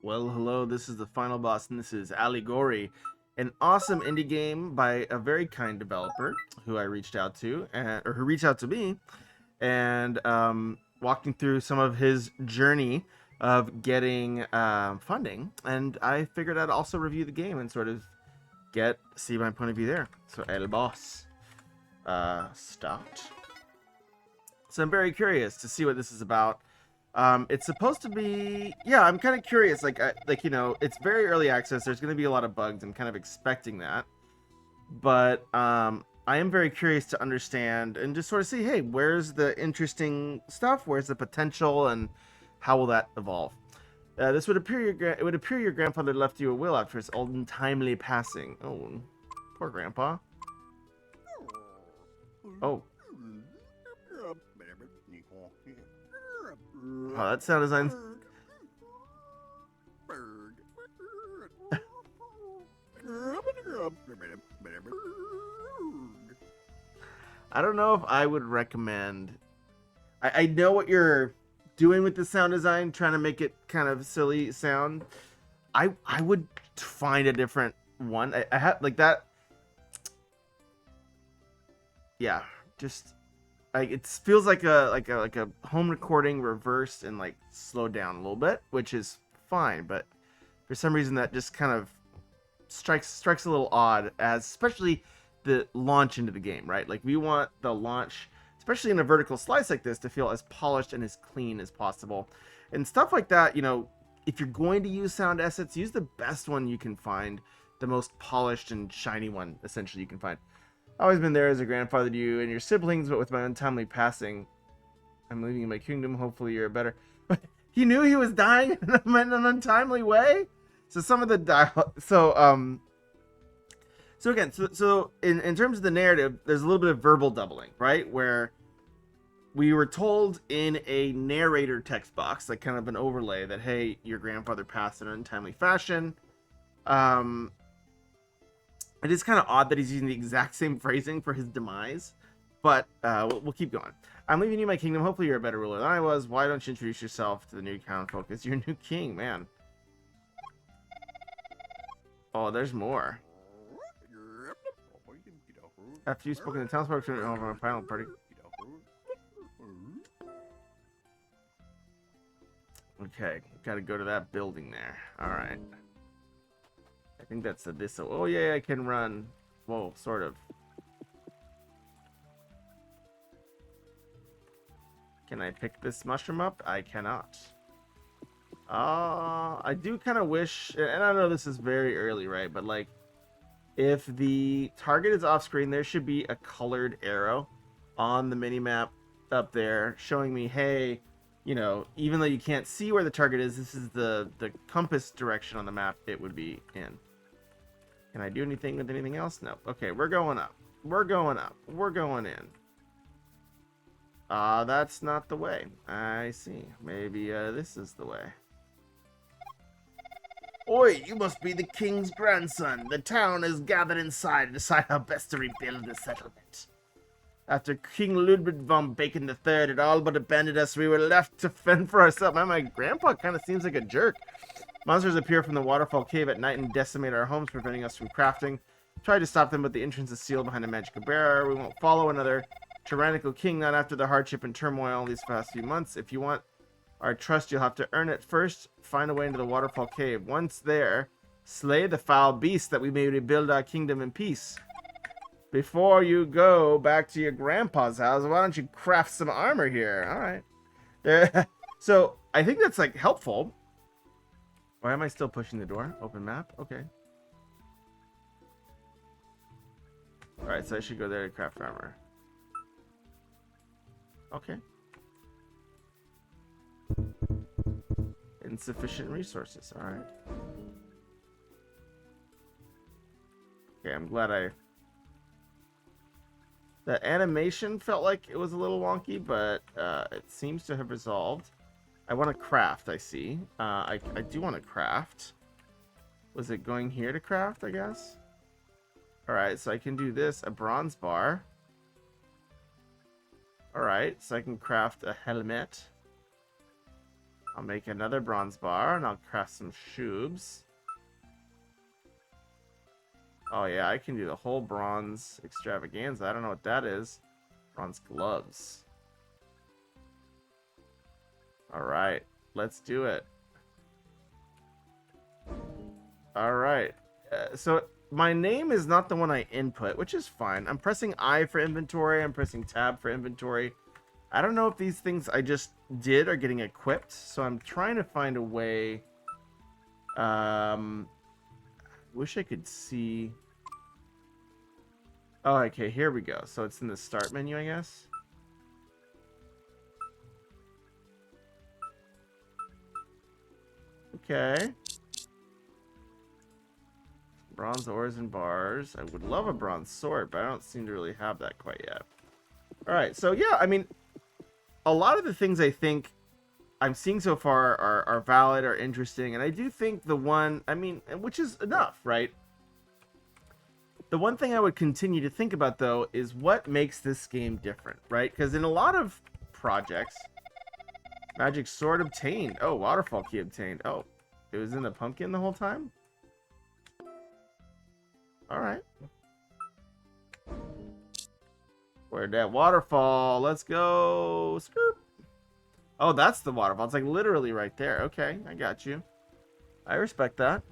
Well, hello, this is the final boss, and this is Alligori, an awesome indie game by a very kind developer who I reached out to, or who reached out to me, and walking through some of his journey of getting funding. And I figured I'd also review the game and sort of see my point of view there. So, El Boss stopped. So I'm very curious to see what this is about. It's supposed to be, yeah. I'm kind of curious. It's very early access. There's going to be a lot of bugs. I'm kind of expecting that, but I am very curious to understand and just sort of see, hey, where's the interesting stuff? Where's the potential, and how will that evolve? This would appear it would appear your grandfather left you a will after his untimely passing. Oh, poor grandpa. Oh, oh, that sound design. I don't know if I would recommend. I know what you're doing with the sound design, trying to make it kind of silly sound. I would find a different one. I have like that. Yeah, just it feels like a home recording reversed and like slowed down a little bit, which is fine. But for some reason, that just kind of strikes a little odd, as especially the launch into the game, right? Like we want the launch, especially in a vertical slice like this, to feel as polished and as clean as possible, and stuff like that. If you're going to use sound assets, use the best one you can find, the most polished and shiny one, essentially, you can find. I've always been there as a grandfather to you and your siblings, but with my untimely passing, I'm leaving you my kingdom. Hopefully, you're better. He knew he was dying in an untimely way. So some of the dialogue. So again, in terms of the narrative, there's a little bit of verbal doubling, right? Where we were told in a narrator text box, like kind of an overlay, that hey, your grandfather passed in an untimely fashion. Um, it is kind of odd that he's using the exact same phrasing for his demise, but we'll keep going. I'm leaving you my kingdom. Hopefully, you're a better ruler than I was. Why don't you introduce yourself to the new town folk as your new king, man? Oh, there's more. After you've spoken to the townsfolk over a final party. Okay, gotta go to that building there. Alright. I think that's this. Oh, yeah, I can run. Whoa, sort of. Can I pick this mushroom up? I cannot. I do kind of wish, and I know this is very early, right? But like, if the target is off screen, there should be a colored arrow on the mini map up there showing me, hey, even though you can't see where the target is, this is the compass direction on the map it would be in. Can I do anything with anything else? No. Okay, we're going up. We're going up. We're going in. That's not the way. I see. Maybe this is the way. Oi, you must be the king's grandson. The town is gathered inside to decide how best to rebuild the settlement. After King Ludwig von Bacon III had all but abandoned us, we were left to fend for ourselves. Man, my grandpa kind of seems like a jerk. Monsters appear from the waterfall cave at night and decimate our homes, preventing us from crafting. Tried to stop them, but the entrance is sealed behind a magical barrier. We won't follow another tyrannical king, not after the hardship and turmoil these past few months. If you want our trust, you'll have to earn it first. Find a way into the waterfall cave. Once there, slay the foul beast that we may rebuild our kingdom in peace. Before you go back to your grandpa's house, why don't you craft some armor here? All right. There. So I think that's like helpful. Why am I still pushing the door? Open map. Okay. All right. So I should go there to craft armor. Okay. Insufficient resources. All right. Okay. I'm glad the animation felt like it was a little wonky, but it seems to have resolved. I want to craft, I see. I do want to craft. Was it going here to craft, I guess? Alright, so I can do this. A bronze bar. Alright, so I can craft a helmet. I'll make another bronze bar, and I'll craft some shoes. Oh yeah, I can do the whole bronze extravaganza. I don't know what that is. Bronze gloves. Alright, let's do it. Alright. So my name is not the one I input, which is fine. I'm pressing I for inventory. I'm pressing tab for inventory. I don't know if these things I just did are getting equipped, so I'm trying to find a way. Wish I could see. Oh, okay, here we go. So it's in the start menu, I guess. Okay. Bronze ores and bars. I would love a bronze sword, but I don't seem to really have that quite yet. Alright, so yeah, I mean, a lot of the things I think I'm seeing so far are valid, are interesting, and I do think the one, I mean, which is enough, right? The one thing I would continue to think about, though, is what makes this game different, right? Because in a lot of projects, magic sword obtained. Oh, waterfall key obtained. Oh, it was in the pumpkin the whole time? Alright. Where'd that waterfall? Let's go. Scoop. Oh, that's the waterfall. It's like literally right there. Okay, I got you. I respect that.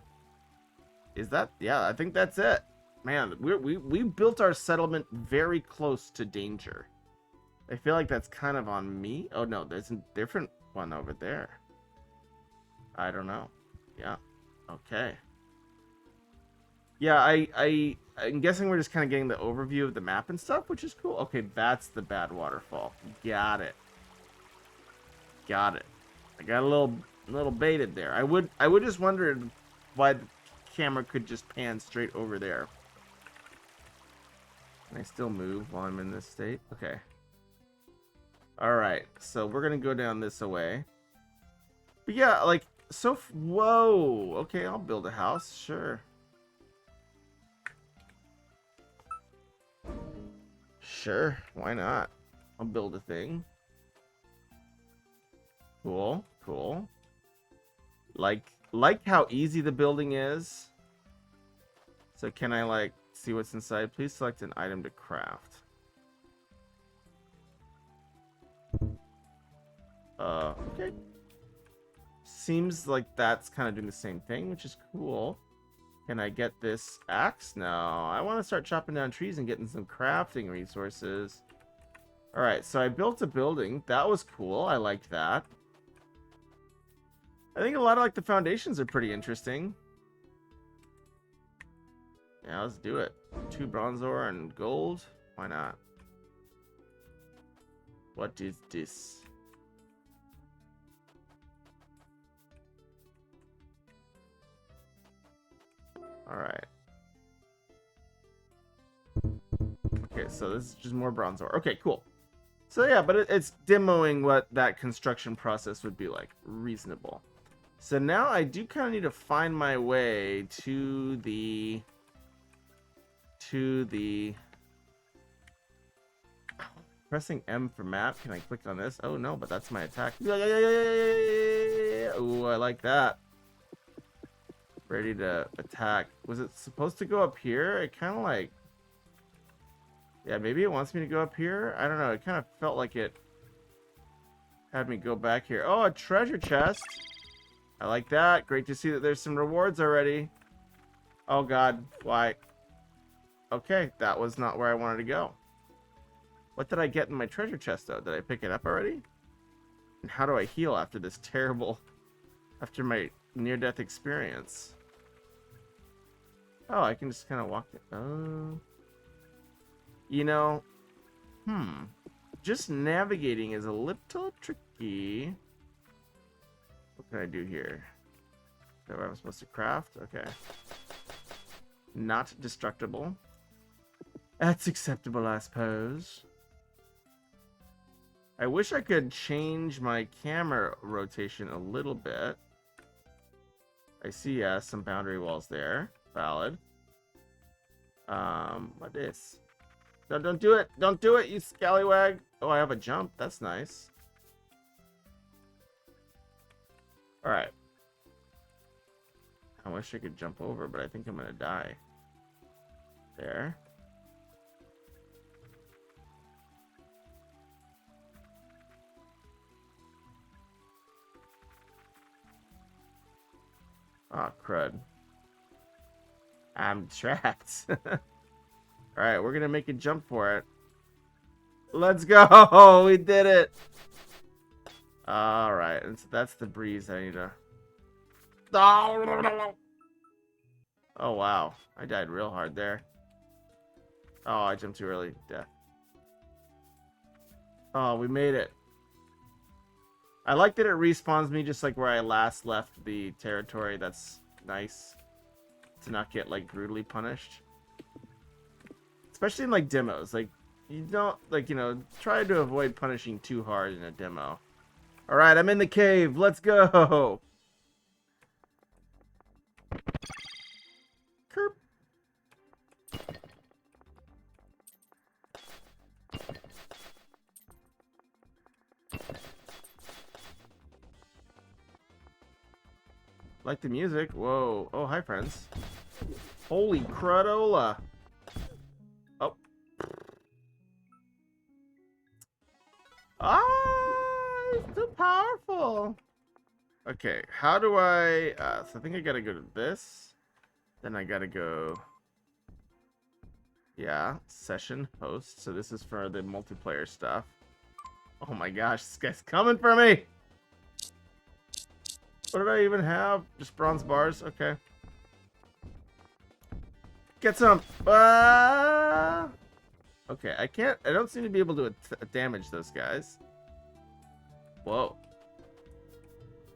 Is that? Yeah, I think that's it. Man, we built our settlement very close to danger. I feel like that's kind of on me. Oh no, there's a different one over there. I don't know. Yeah. Okay. Yeah, I'm guessing we're just kind of getting the overview of the map and stuff, which is cool. Okay, that's the bad waterfall. Got it. Got it. I got a little baited there. I would just wondered why the camera could just pan straight over there. Can I still move while I'm in this state? Okay. Alright, so we're gonna go down this way. But yeah, like, so... Whoa! Okay, I'll build a house, sure. Sure, why not? I'll build a thing. Cool, cool. Like how easy the building is. So can I, like, see what's inside? Please select an item to craft. Okay. Seems like that's kind of doing the same thing, which is cool. Can I get this axe? No. I want to start chopping down trees and getting some crafting resources. Alright, so I built a building. That was cool. I liked that. I think a lot of, like, the foundations are pretty interesting. Yeah, let's do it. 2 bronze ore and gold. Why not? What is this? Alright. Okay, so this is just more bronze ore. Okay, cool. So yeah, but it's demoing what that construction process would be like. Reasonable. So now I do kind of need to find my way to the... Pressing M for map. Can I click on this? Oh no, but that's my attack. Oh, I like that. Ready to attack. Was it supposed to go up here? It kind of like... Yeah, maybe it wants me to go up here? I don't know. It kind of felt like it had me go back here. Oh, a treasure chest. I like that. Great to see that there's some rewards already. Oh god, why? Okay, that was not where I wanted to go. What did I get in my treasure chest, though? Did I pick it up already? And how do I heal after this terrible... After my near-death experience? Oh, I can just kind of walk... Oh... You know... Just navigating is a little tricky. What can I do here? Is that what I'm supposed to craft? Okay. Not destructible. That's acceptable, I suppose. I wish I could change my camera rotation a little bit. I see, yeah, some boundary walls there. Valid. What is? No, don't do it! Don't do it, you scallywag! Oh, I have a jump. That's nice. All right. I wish I could jump over, but I think I'm gonna die. There. Oh, crud. I'm trapped. Alright, we're gonna make a jump for it. Let's go! We did it! Alright, and so that's the breeze I need to... Oh, wow. I died real hard there. Oh, I jumped too early. Death. Oh, we made it. I like that it respawns me just like where I last left the territory. That's nice. To not get, like, brutally punished. Especially in, like, demos. Like, you don't, like, you know, try to avoid punishing too hard in a demo. Alright, I'm in the cave. Let's go! Kerp. Like the music. Whoa. Oh, hi, friends. Holy crudola. Oh. Ah, it's too powerful. Okay, how do I... so I think I gotta go to this. Then I gotta go... Yeah, session host. So this is for the multiplayer stuff. Oh my gosh, this guy's coming for me! What did I even have? Just bronze bars? Okay. Get some! Okay, I don't seem to be able to damage those guys. Whoa.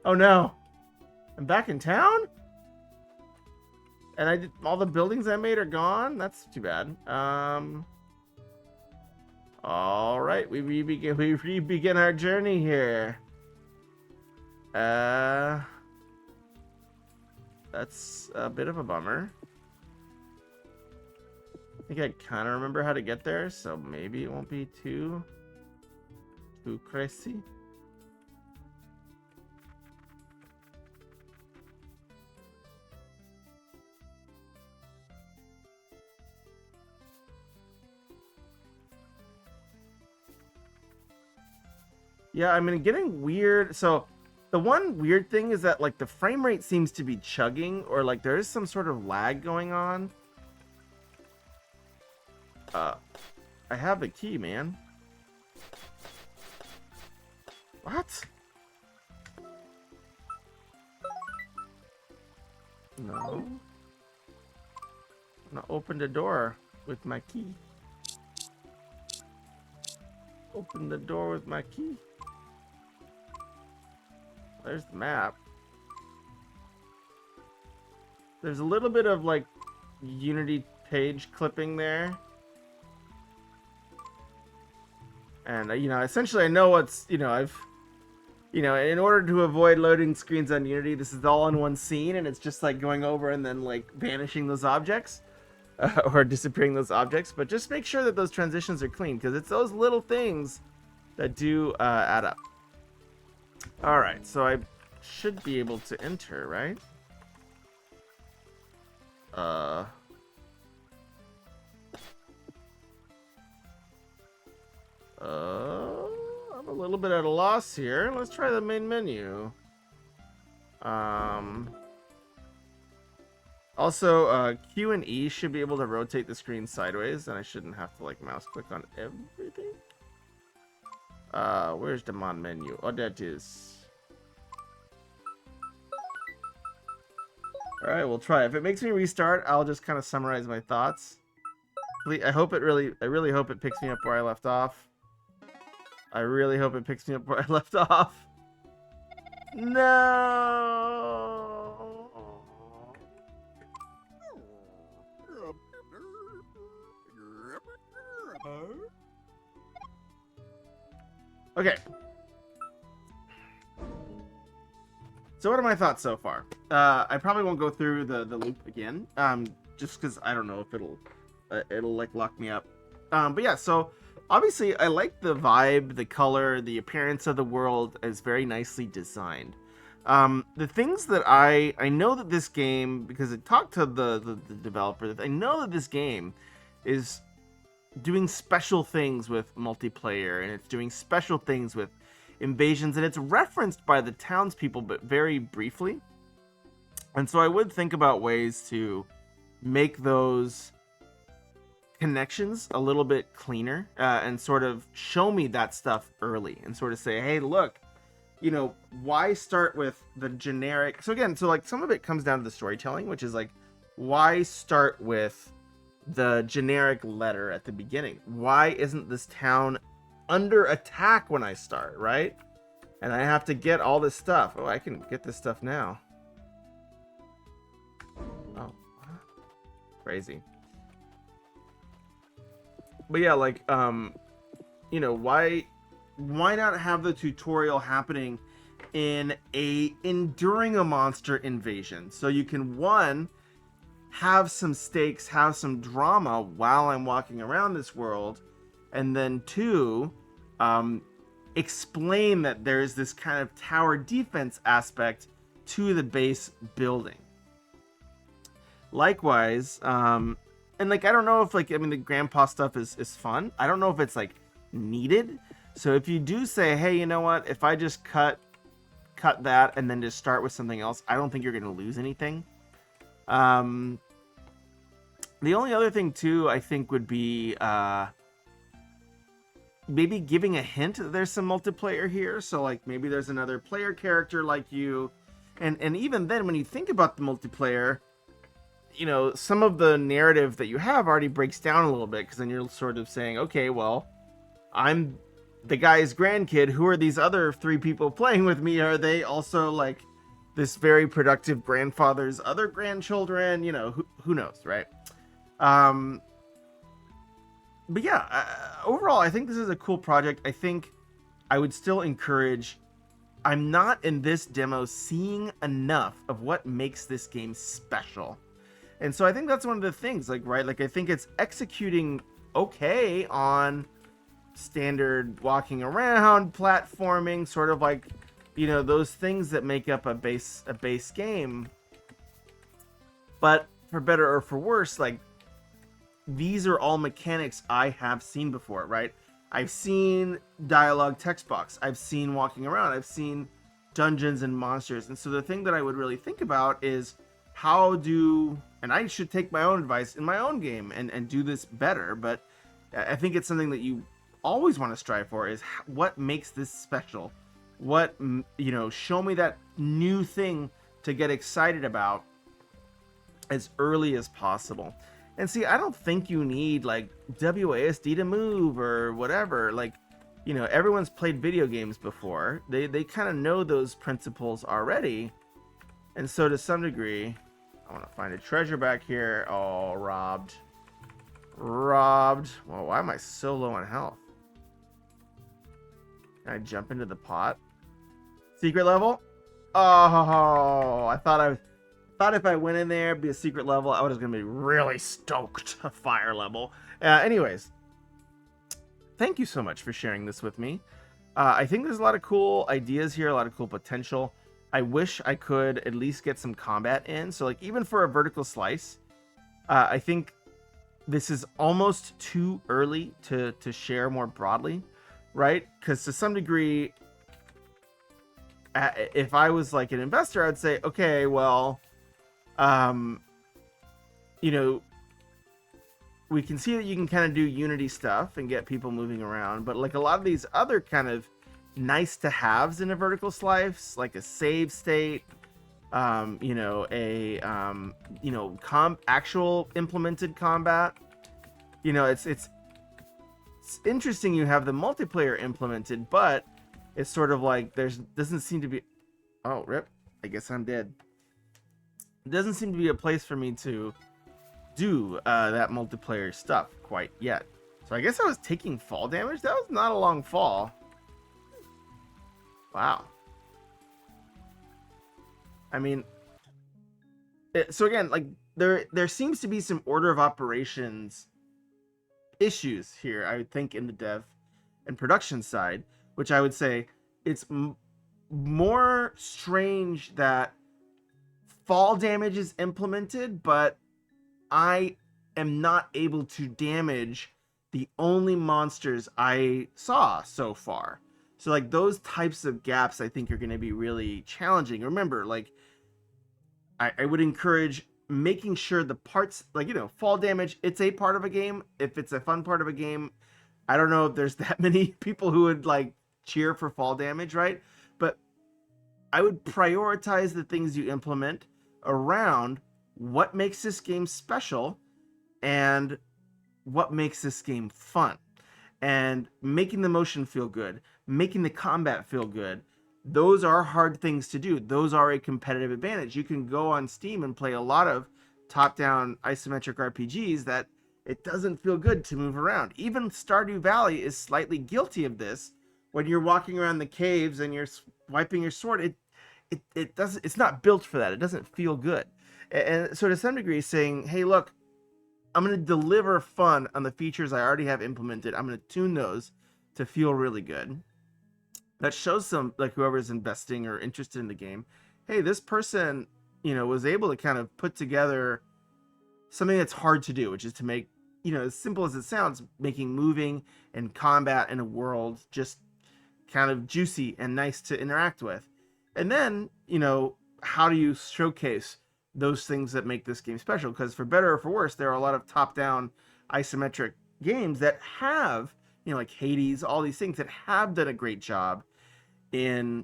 Oh no! I'm back in town? And all the buildings I made are gone? That's too bad. Alright, we re-begin our journey here. That's a bit of a bummer. I think I kind of remember how to get there, so maybe it won't be too crazy. Yeah, I mean, getting weird. So the one weird thing is that, like, the frame rate seems to be chugging, or like there is some sort of lag going on. I have the key, man. What? No. I'm gonna open the door with my key. Open the door with my key. There's the map. There's a little bit of, like, Unity page clipping there. And, you know, essentially I know what's, you know, in order to avoid loading screens on Unity, this is all in one scene, and it's just, like, going over and then, like, vanishing those objects. Or disappearing those objects. But just make sure that those transitions are clean, because it's those little things that do add up. Alright, so I should be able to enter, right? I'm a little bit at a loss here. Let's try the main menu. Also, Q and E should be able to rotate the screen sideways, and I shouldn't have to, like, mouse click on everything. Where's the mon menu? Oh, that is. Alright, we'll try. If it makes me restart, I'll just kind of summarize my thoughts. I really hope it picks me up where I left off. I really hope it picks me up where I left off. No! Okay. So what are my thoughts so far? I probably won't go through the loop again, just because I don't know if it'll like lock me up. But yeah, so obviously I like the vibe, the color, the appearance of the world is very nicely designed. The things that I know that this game, because I talked to the developer, that I know that this game is doing special things with multiplayer, and it's doing special things with invasions, and it's referenced by the townspeople, but very briefly. And so I would think about ways to make those connections a little bit cleaner, and sort of show me that stuff early, and sort of say, hey, look, why start with the generic? So again, like some of it comes down to the storytelling, which is like, why start with the generic letter at the beginning? Why isn't this town under attack when I start, right? And I have to get all this stuff. Oh, I can get this stuff now. Oh, crazy. But yeah, like, why not have the tutorial happening during a monster invasion? So you can, one, have some stakes, have some drama while I'm walking around this world, and then two, explain that there's this kind of tower defense aspect to the base building. Likewise, and like, I don't know if, like, I mean, the grandpa stuff is fun. I don't know if it's like needed. So if you do say, hey, you know what, if I just cut that and then just start with something else, I don't think you're going to lose anything. The only other thing too, I think, would be maybe giving a hint that there's some multiplayer here. So like, maybe there's another player character like you, and even then, when you think about the multiplayer, some of the narrative that you have already breaks down a little bit, because then you're sort of saying, okay, well, I'm the guy's grandkid. Who are these other 3 people playing with me? Are they also like this very productive grandfather's other grandchildren? Who knows, right? But yeah, overall, I think this is a cool project. I think I would still encourage. I'm not in this demo seeing enough of what makes this game special. And so I think that's one of the things, like, right? Like, I think it's executing okay on standard walking around, platforming, sort of like, those things that make up a base game. But for better or for worse, like, these are all mechanics I have seen before, right? I've seen dialogue text box. I've seen walking around. I've seen dungeons and monsters. And so the thing that I would really think about is and I should take my own advice in my own game and do this better. But I think it's something that you always want to strive for, is what makes this special? What, show me that new thing to get excited about as early as possible. And see, I don't think you need like WASD to move or whatever. Like, everyone's played video games before. They kind of know those principles already. And so to some degree, I want to find a treasure back here. Oh, robbed. Well, why am I so low on health? Can I jump into the pot? Secret level? Oh, I thought if I went in there, it'd be a secret level. I was going to be really stoked. A fire level. Anyways, thank you so much for sharing this with me. I think there's a lot of cool ideas here, a lot of cool potential. I wish I could at least get some combat in. So like, even for a vertical slice, I think this is almost too early to share more broadly, right? Because to some degree, if I was like an investor, I'd say, okay, well, we can see that you can kind of do Unity stuff and get people moving around, but like a lot of these other kind of nice to haves in a vertical slice, like a save state, actual implemented combat. It's interesting you have the multiplayer implemented, but it's sort of like doesn't seem to be. Oh, rip! I guess I'm dead. It doesn't seem to be a place for me to do that multiplayer stuff quite yet. So I guess I was taking fall damage. That was not a long fall. Wow. I mean, so again, like there seems to be some order of operations issues here, I would think, in the dev and production side, which I would say it's more strange that fall damage is implemented, but I am not able to damage the only monsters I saw so far. So like those types of gaps I think are going to be really challenging. Remember, like I would encourage making sure the parts, like, fall damage, it's a part of a game. If it's a fun part of a game, I don't know if there's that many people who would like cheer for fall damage, right? But I would prioritize the things you implement around what makes this game special and what makes this game fun. And making the motion feel good, making the combat feel good. Those are hard things to do. Those are a competitive advantage. You can go on Steam and play a lot of top-down isometric RPGs that it doesn't feel good to move around. Even Stardew Valley is slightly guilty of this. When you're walking around the caves and you're wiping your sword, it doesn't. It's not built for that. It doesn't feel good. And so to some degree, saying, "Hey, look, I'm going to deliver fun on the features I already have implemented. I'm going to tune those to feel really good." That shows some, like, whoever's investing or interested in the game, hey, this person, was able to kind of put together something that's hard to do, which is to make, as simple as it sounds, making moving and combat in a world just kind of juicy and nice to interact with. And then, how do you showcase those things that make this game special? Because for better or for worse, there are a lot of top-down isometric games that have, like Hades, all these things that have done a great job in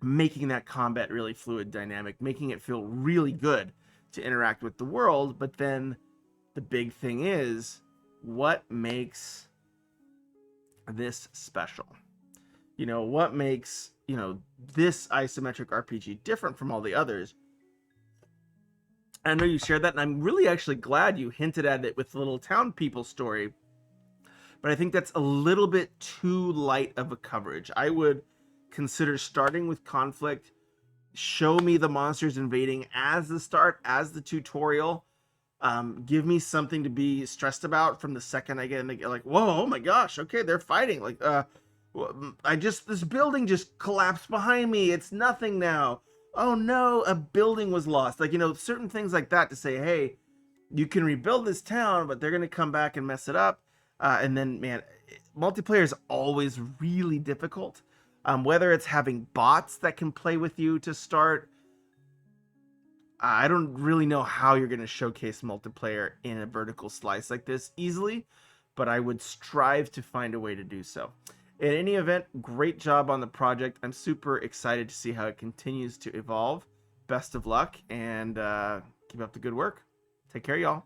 making that combat really fluid, dynamic, making it feel really good to interact with the world. But then the big thing is, what makes this special? What makes, this isometric RPG different from all the others? I know you shared that, and I'm really actually glad you hinted at it with the little town people story. But I think that's a little bit too light of a coverage. I would consider starting with conflict. Show me the monsters invading as the start, as the tutorial. Give me something to be stressed about from the second I get in the, like, whoa, oh my gosh, okay, they're fighting. Like, this building just collapsed behind me. It's nothing now. Oh no, a building was lost. Like, certain things like that to say, hey, you can rebuild this town, but they're going to come back and mess it up. And then, man, multiplayer is always really difficult. Whether it's having bots that can play with you to start, I don't really know how you're going to showcase multiplayer in a vertical slice like this easily, but I would strive to find a way to do so. In any event, great job on the project. I'm super excited to see how it continues to evolve. Best of luck, and keep up the good work. Take care, y'all.